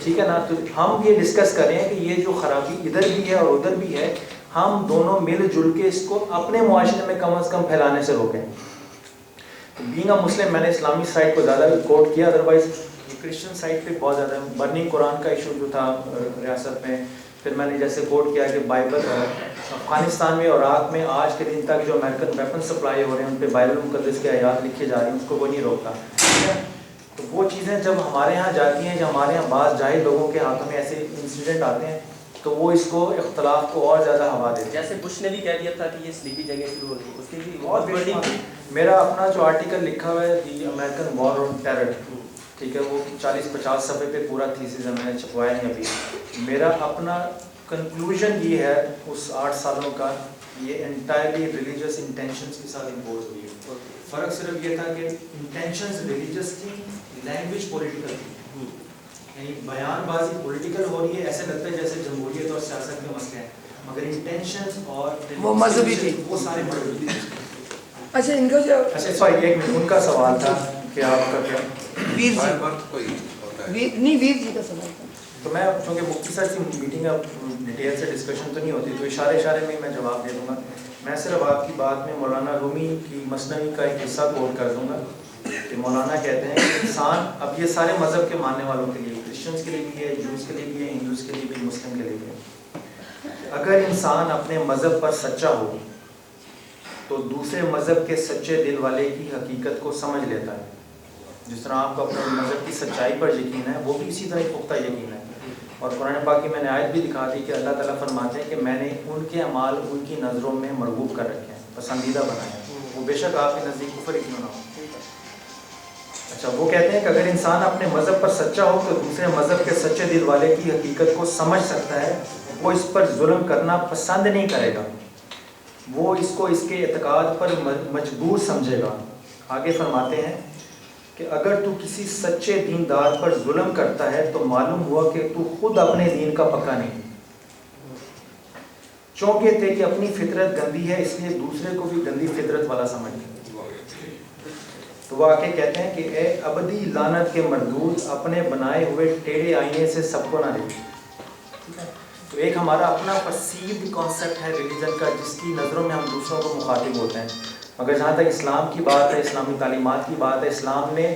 ٹھیک ہے نا. تو ہم یہ ڈسکس کر رہے ہیں کہ یہ جو خرابی ادھر بھی ہے اور ادھر بھی ہے, ہم دونوں مل جل کے اس کو اپنے معاشرے میں کم از کم پھیلانے سے روکیں. بینگ اے مسلم میں نے اسلامی سائٹ کو زیادہ کوٹ کیا, ادروائز کرسچن سائٹ پہ بہت زیادہ برننگ قرآن کا ایشو جو تھا ریاست میں, پھر میں نے جیسے کوٹ کیا کہ بائبل افغانستان میں اور عراق میں آج کے دن تک جو امریکن ویپن سپلائی ہو رہے ہیں ان پہ بائبل المقدس کے آیات لکھے جا رہے ہیں, اس کو وہ نہیں روکتا. تو وہ چیزیں جب ہمارے ہاں جاتی ہیں, جب ہمارے یہاں بعض جاہل لوگوں کے ہاتھوں میں ایسے انسیڈنٹ آتے ہیں تو وہ اس کو اختلاف کو اور زیادہ ہوا دیتے ہیں. جیسے بش نے بھی کہہ دیا تھا کہ یہ سلیپی جگہ شروع ہو گئی, اس کی بھی بہت بڑی. میرا اپنا جو آرٹیکل لکھا ہوا ہے دی امریکن وار آن ٹیرر, ٹھیک ہے, وہ 40-50 صفحے پہ پورا تھیسس ہے, میں نے چھپوایا نہیں ابھی. میرا اپنا کنکلوژن یہ ہے اس 8 سالوں کا, یہ انٹائرلی ریلیجیس انٹینشنز کے ساتھ امپوز ہوئی ہے. فرق صرف یہ تھا کہ انٹینشنز ریلیجیس تھی, لینگویج پولیٹیکل تھی. یعنی بیان بازی پولیٹیکل ہو رہی ہے, ایسے لگتا ہے جیسے جمہوریت اور سیاست کے مسئلے ہیں, مگر انٹینشنز اور وہ مذہبی تھی, وہ سارے مذہبی تھے. اچھا ان کا جو سوری ایک منٹ, ان کا سوال تھا کہ آپ کا کیا ویر جی نہیں ویر جی کا سوال تھا. تو میں چونکہ مفتی صاحب کی میٹنگ اب ڈیٹیل سے ڈسکشن تو نہیں ہوتی, تو اشارے میں جواب دے دوں گا. میں صرف آپ کی بات میں مولانا رومی کی مثنوی کا ایک حصہ کوٹ کر دوں گا کہ مولانا کہتے ہیں کہ انسان, اب یہ سارے مذہب کے ماننے والوں کے لیے, کرسچنس کے لیے بھی ہے, جوز کے لیے بھی ہے, ہندوز کے لیے بھی, مسلم کے لیے بھی ہے, اگر انسان اپنے مذہب پر سچا ہو تو دوسرے مذہب کے سچے دل والے کی حقیقت کو سمجھ لیتا ہے. جس طرح آپ کو اپنے مذہب کی سچائی پر یقین ہے, وہ بھی اسی طرح پختہ یقین ہے. اور قرآن پاک کی میں نے آیت بھی دکھا دی کہ اللہ تعالیٰ فرماتے ہیں کہ میں نے ان کے اعمال ان کی نظروں میں مرغوب کر رکھے ہیں, پسندیدہ بنائے ہیں, وہ بے شک آپ کے نزدیک کفر ہی کیوں نہ ہو. اچھا, وہ کہتے ہیں کہ اگر انسان اپنے مذہب پر سچا ہو تو دوسرے مذہب کے سچے دل والے کی حقیقت کو سمجھ سکتا ہے, وہ اس پر ظلم کرنا پسند نہیں کرے گا, وہ اس کو اس کے اعتقاد پر مجبور سمجھے گا. آگے فرماتے ہیں کہ اگر تو کسی سچے دیندار پر ظلم کرتا ہے تو معلوم ہوا کہ تو خود اپنے دین کا پکا نہیں, چونکہ تیری اپنی فطرت گندی ہے اس لیے دوسرے کو بھی گندی فطرت والا سمجھتا. تو وہ آگے کہتے ہیں کہ اے ابدی لعنت کے مردود, اپنے بنائے ہوئے ٹیڑھے آئینے سے سب کو نہ دیکھ. تو ایک ہمارا اپنا پرسیوڈ کانسیپٹ ہے ریلیجن کا, جس کی نظروں میں ہم دوسروں کو مخاطب ہوتے ہیں. مگر جہاں تک اسلام کی بات ہے, اسلامی تعلیمات کی بات ہے, اسلام نے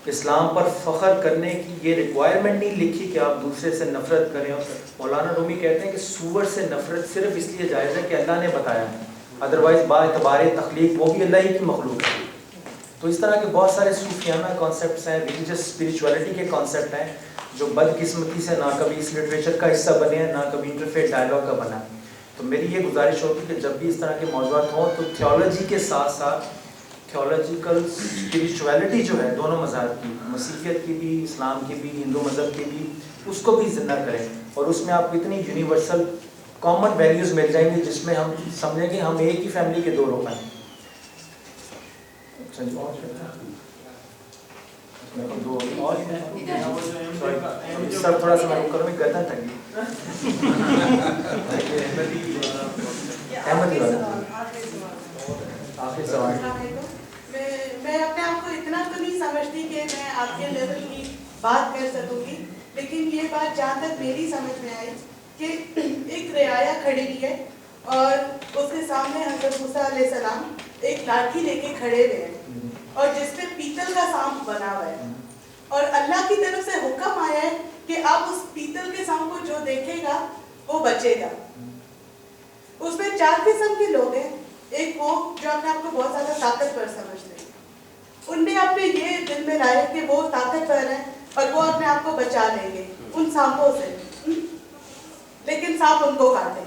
اسلام پر فخر کرنے کی یہ ریکوائرمنٹ نہیں لکھی کہ آپ دوسرے سے نفرت کریں. مولانا رومی کہتے ہیں کہ سور سے نفرت صرف اس لیے جائز ہے کہ اللہ نے بتایا ہے, ادروائز با اعتبار تخلیق وہ بھی اللہ ہی کی مخلوق ہے. تو اس طرح کے بہت سارے صوفیانہ کانسیپٹس ہیں, ریلیجس اسپریچولیٹی کے کانسیپٹ ہیں, جو بدقسمتی سے نہ کبھی اس لٹریچر کا حصہ بنے ہیں, نہ کبھی انٹرفیت ڈائلاگ کا بنا. تو میری یہ گزارش ہوگی کہ جب بھی اس طرح کے موضوعات ہوں تو تھیولوجی کے ساتھ ساتھ تھیولوجیکل اسپریچولیٹی جو ہے دونوں مذاہب کی, مسیحیت کی بھی, اسلام کی بھی, ہندو مذہب کی بھی, اس کو بھی زندہ کریں. اور اس میں آپ کو اتنی یونیورسل کامن ویلیوز مل جائیں گی جس میں ہم سمجھیں کہ ہم ایک ہی فیملی کے 2 لوگ ہیں. سر تھوڑا سا میں کروں, گردن تک میں اپنے آپ کو اتنا تو نہیں سمجھتی کہ میں آپ کے لیول کی بات کر سکوں گی, لیکن یہ بات جہاں تک میری سمجھ میں آئی کہ ایک رعایا کھڑی ہوئی ہے اور اس کے سامنے حضرت موسیٰ علیہ السلام ایک لاٹھی لے کے کھڑے ہوئے ہیں اور جس پہ پیتل کا سانپ بنا ہوا ہے, اور اللہ کی طرف سے حکم آیا ہے کہ آپ اس پیتل کے سانپ کو جو دیکھے گا وہ بچے گا. اس میں 4 قسم کے لوگ ہیں. ایک وہ جو اپنے آپ کو بہت زیادہ طاقتور سمجھتے ہیں, ان نے اپنے یہ دل میں لایا کہ وہ طاقتور ہیں اور وہ اپنے آپ کو بچا لیں گے ان سانپوں سے, لیکن سانپ ان کو کاٹے.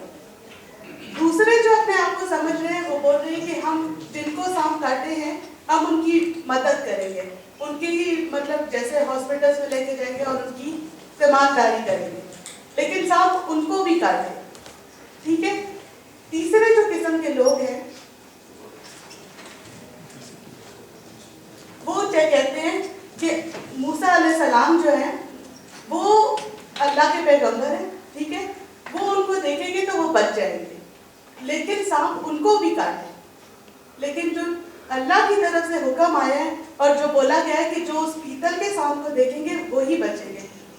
دوسرے جو اپنے آپ کو سمجھ رہے ہیں وہ بول رہے ہیں کہ ہم جن کو سانپ کاٹے ہیں ہم ان کی مدد کریں گے, ان کی مطلب جیسے ہاسپٹلس میں لے کے جائیں گے اور ان کی تیمارداری کریں گے, لیکن سانپ ان کو بھی کاٹے. ٹھیک ہے. تیسرے جو قسم کے لوگ ہیں وہ کیا کہتے ہیں کہ موسیٰ علیہ السلام جو ہیں وہ اللہ کے پیغمبر ہیں, ٹھیک ہے, وہ ان کو دیکھیں گے تو وہ بچ جائیں گے, لیکن سانپ ان کو بھی کاٹے. لیکن جو اللہ کی طرف سے حکم آیا ہے اور جو بولا گیا ہے کہ جو اس پیتل کے سانپ کو دیکھیں گے وہی بچیں گے,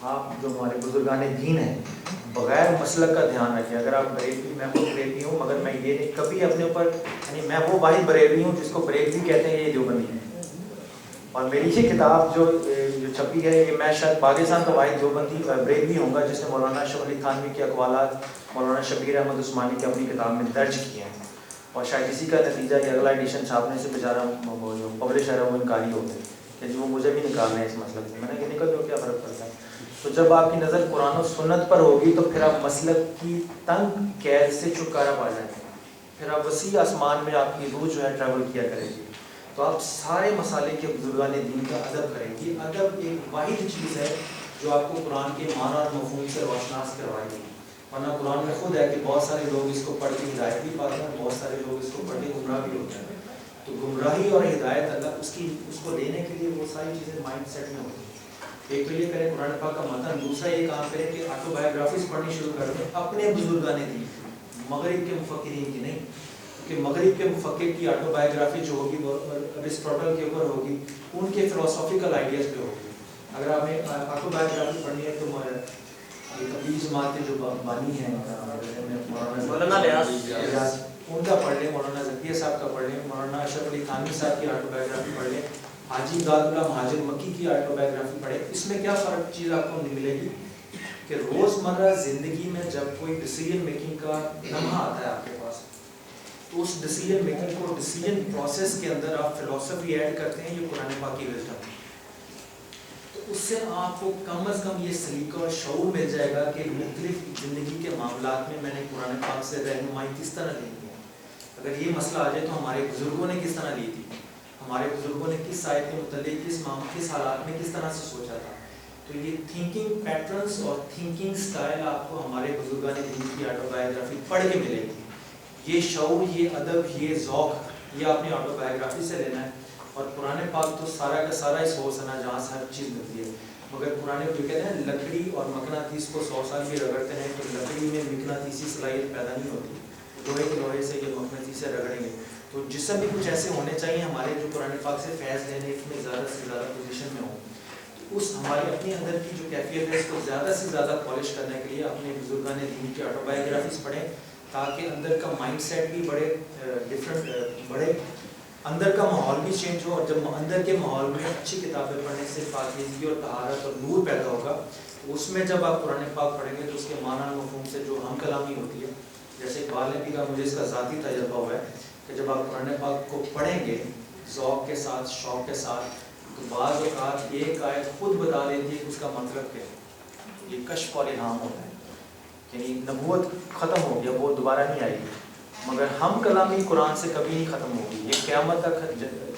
آپ جو ہمارے بزرگان دین ہیں بغیر مسلک کا دھیان رکھیں. اگر آپ بریلوی، میں خود بریلوی ہوں مگر میں یہ نہیں کبھی اپنے اوپر، یعنی میں وہ واحد بریلوی ہوں جس کو بریلوی کہتے ہیں یہ دیوبندی ہے. اور میری یہ کتاب جو چھپی ہے یہ میں شاید پاکستان کا واحد دیوبندی بریلوی ہوں گا جس نے مولانا اشرف علی تھانوی کے اقوالات مولانا شبیر احمد عثمانی کی اپنی کتاب میں درج کیے ہیں. اور شاید اسی کا نتیجہ کہ اگلا ایڈیشن چھاپنے سے بیچارہ جو پبلشر ہے وہ انکاری ہو گئے کہ جو مجھے بھی نکالنا ہے اس مسلک سے. میں نے کہ نکل دو، کیا فرق پڑتا ہے. تو جب آپ کی نظر قرآن و سنت پر ہوگی تو پھر آپ مسلک کی تنگ قید سے چھٹکارا پا جائیں گے. پھر آپ وسیع آسمان میں آپ کی روح جو ہے ٹریول کیا کرے گی. تو آپ سارے مسالے کے بزرگان دین کا ادب کریں گی. ادب ایک واحد چیز ہے جو آپ کو قرآن کے معنی اور مفہوم سے روشناس کروائے گی. ورنہ قرآن میں خود ہے کہ بہت سارے لوگ اس کو پڑھ کے ہدایت بھی پاتے ہیں، بہت سارے لوگ اس کو پڑھ کے گمراہ بھی ہوتے ہیں. تو گمراہی اور ہدایت اللہ اس کو لینے کے لیے وہ ساری چیزیں مائنڈ سیٹ میں ہوتی ہیں. ایک تو یہ کریں قرآن پاک کا متن، دوسرا یہ کام کریں کہ آٹو بایوگرافیز پڑھنی شروع کر دیں اپنے بزرگان دین، مغرب کے مفکرین کی نہیں. کہ مغرب کے مفکر کی آٹو بایوگرافی جو ہوگی وہ ارسطوٹل کے اوپر ہوگی، ان کے فلسافیکل آئیڈیاز پہ ہوگی. اگر آپ نے آٹو بایوگرافی پڑھنی ہے تو تبلیغ جماعت کے جو بانی ہیں مولانا لیاس ان کا پڑھ لیں، مولانا ذکیہ صاحب کا پڑھ لیں، مولانا اشرف علی تھانوی صاحب کی آٹو بایوگرافی پڑھ لیں، حاجی امداد اللہ مہاجر مکی کی آٹو بایوگرافی پڑھیں. اس میں کیا فرق چیز آپ کو ملے گی کہ روزمرہ زندگی میں جب کوئی ڈیسیجن میکنگ کا لمحہ آتا ہے آپ کے پاس تو اس ڈیسیجن میکنگ کو ڈیسیجن پروسیس کے اندر آپ فلسفی ایڈ کرتے ہیں، یہ قرآن پاک کی وزڈم ہے. تو اس سے آپ کو کم از کم یہ سلیقہ اور شعور مل جائے گا کہ مختلف زندگی کے معاملات میں نے قرآن پاک سے رہنمائی کس طرح لینی ہے. اگر یہ مسئلہ آ جائے تو ہمارے بزرگوں نے کس طرح لی تھی، ہمارے بزرگوں نے کس آیت کے متعلق کس حالات میں کس طرح سے سوچا تھا. تو یہ تھنکنگ پیٹرنس اور تھنکنگ سٹائل آپ کو ہمارے بزرگان دین کی آٹو بایوگرافی پڑھ کے ملے گی. یہ شعور، یہ ادب، یہ ذوق، یہ اپنی آٹو بایوگرافی سے لینا ہے. اور قرآن پاک تو سارا کا سارا اس سورس ہے نا جہاں سے ہر چیز ملتی ہے. مگر قرآن جو کہتے ہیں لکڑی اور مقناطیس کو 100 سال بھی رگڑتے ہیں تو لکڑی میں مقناطیسی صلاحیت پیدا نہیں ہوتی. لوہے کے لوہے سے یہ مقناطیس سے رگڑیں گے. تو جسم بھی کچھ ایسے ہونے چاہیے ہمارے جو قرآن پاک سے فیض لینے میں زیادہ سے زیادہ پوزیشن میں ہوں. اس ہمارے اپنے اندر کی جو کیفیت ہے اس کو زیادہ سے زیادہ پالش کرنے کے لیے اپنے بزرگان دین کی آٹو بایوگرافیز پڑھیں تاکہ اندر کا مائنڈ سیٹ بھی بڑے ڈفرینٹ بڑھے، اندر کا ماحول بھی چینج ہو. اور جب اندر کے ماحول میں اچھی کتابیں پڑھنے سے پاکیزگی اور طہارت اور نور پیدا ہوگا تو اس میں جب آپ قرآن پاک پڑھیں گے تو اس کے معنی مفہوم سے جو ہم کلامی ہوتی ہے، جیسے اقبال نے بھی کہا، مجھے اس کا ذاتی تجربہ ہوا ہے کہ جب آپ قرآن پاک کو پڑھیں گے ذوق کے ساتھ، شوق کے ساتھ، تو بعض اوقات ایک آیت خود بتا دیتی ہے کہ اس کا مطلب کیا ہے. یہ کشف اور الہام ہوتا ہے، یعنی نبوت ختم ہو گیا، وہ دوبارہ نہیں آئے گی. مگر ہم کلامی قرآن سے کبھی نہیں ختم ہوگی، یہ قیامت تک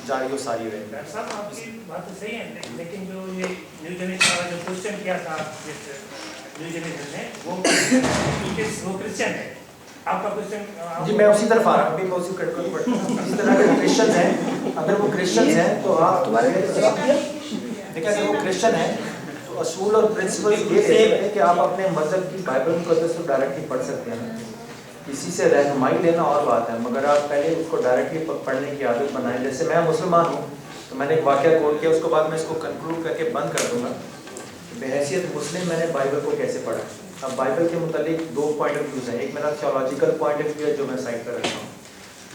جاری و ساری رہے گی. ڈاکٹر صاحب آپ کی بات تو صحیح ہے، لیکن جو یہ نیو جنریشن کا جو کوشچن کیا تھا نیو جنریشن نے وہ کرسچن ہے. آپ کا کوشچن جی میں اسی طرف آ رہا ہوں، ابھی اسی اسی طرح اگر کرسچنز ہیں، اگر وہ کرسچنز ہیں تو آپ دیکھیں اگر وہ کرسچن ہیں تو اصول اور پرنسپل یہ ہے کہ آپ اپنے مذہب کی بائبل مقدس کو ڈائریکٹلی پڑھ سکتے ہیں. کسی سے رہنمائی لینا اور بات ہے، مگر آپ پہلے اس کو ڈائریکٹلی پڑھنے کی عادت بنائیں. جیسے میں مسلمان ہوں تو میں نے ایک واقعہ کوٹ کیا، اس کے بعد میں اس کو کنکلوڈ کر کے بند کر دوں گا. بحیثیت مسلم میں نے بائبل کو کیسے پڑھا. اب بائبل کے متعلق 2 پوائنٹ آف ویوز ہیں. ایک میرا تھیولوجیکل پوائنٹ آف ویو ہے جو میں سائڈ پر رکھتا ہوں،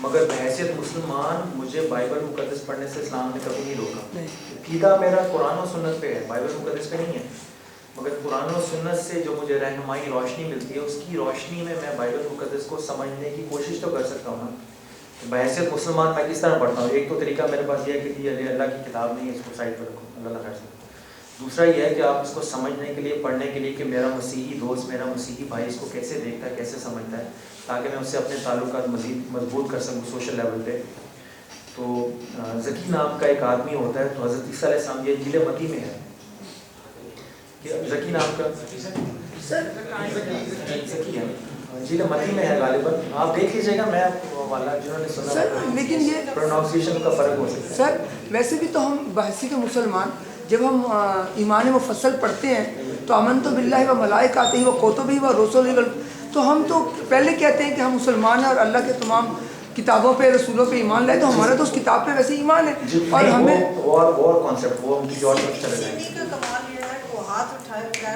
مگر بحیثیت مسلمان مجھے بائبل مقدس پڑھنے سے اسلام نے کبھی نہیں روکا. عقیدہ میرا قرآن و سنت پہ ہے، بائبل مقدس پہ نہیں ہے. مگر قرآن و سنت سے جو مجھے رہنمائی روشنی ملتی ہے، اس کی روشنی میں بائبل مقدس کو سمجھنے کی کوشش تو کر سکتا ہوں نا. بحیثیت مسلمان میں کس طرح پڑھتا ہوں. ایک تو طریقہ میرے پاس یہ ہے کہ یہ اللہ کی کتاب نہیں ہے، اس کو سائڈ پر رکھو، اللہ خیر سے. دوسرا یہ ہے کہ آپ اس کو سمجھنے کے لیے، پڑھنے کے لیے کہ میرا مسیحی دوست، میرا مسیحی بھائی اس کو کیسے دیکھتا ہے، کیسے سمجھتا ہے، تاکہ میں اس سے اپنے تعلقات مزید مضبوط کر سکوں سوشل لیول پہ. تو ذکی نام کا ایک آدمی ہوتا ہے، تو حضرت عیسیٰ علیہ السلام، یہ انجیل متی میں ہے کہ ذکی نام کا ذکی ہے، انجیل متی میں ہے غالباً. آپ دیکھ لیجیے گا، میں والا جنہوں نے سنا سر لیکن یہ پروناؤنسیشن کا فرق ہو سکتا ہے. سر ویسے بھی تو ہم بحثی کے مسلمان جب ہم ایمان مفصل پڑھتے ہیں تو آمنت باللہ و ملائکاتہ و کتبہ و رسلہ، تو ہم تو پہلے کہتے ہیں کہ ہم مسلمان ہیں اور اللہ کے تمام کتابوں پہ، رسولوں پہ ایمان لائے، تو ہمارا تو اس کتاب پہ ویسے ایمان ہے. اور ہمیں اور کانسیپٹ وہ ہم کی اور کچھ چلے جائیں گے. کا کمال یہ ہے کہ وہ ہاتھ اٹھائے بغیر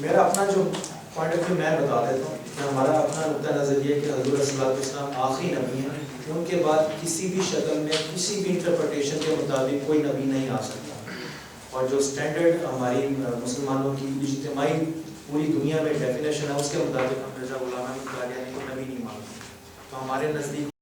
میرا اپنا جو پوائنٹ آف ویو میں بتا دیتا ہوں کہ ہمارا اپنا نقطہ نظر یہ ہے کہ حضور صلی اللہ علیہ وسلم آخری نبی ہیں. ان کے بعد کسی بھی شکل میں کسی بھی انٹرپریٹیشن کے مطابق کوئی نبی نہیں آ سکتا. اور جو اسٹینڈرڈ ہماری مسلمانوں کی اجتماعی پوری دنیا میں ڈیفینیشن ہے اس کے مطابق ہم مرزا غلام احمد قادیانی کو نبی نہیں مانتے. تو ہمارے نزدیک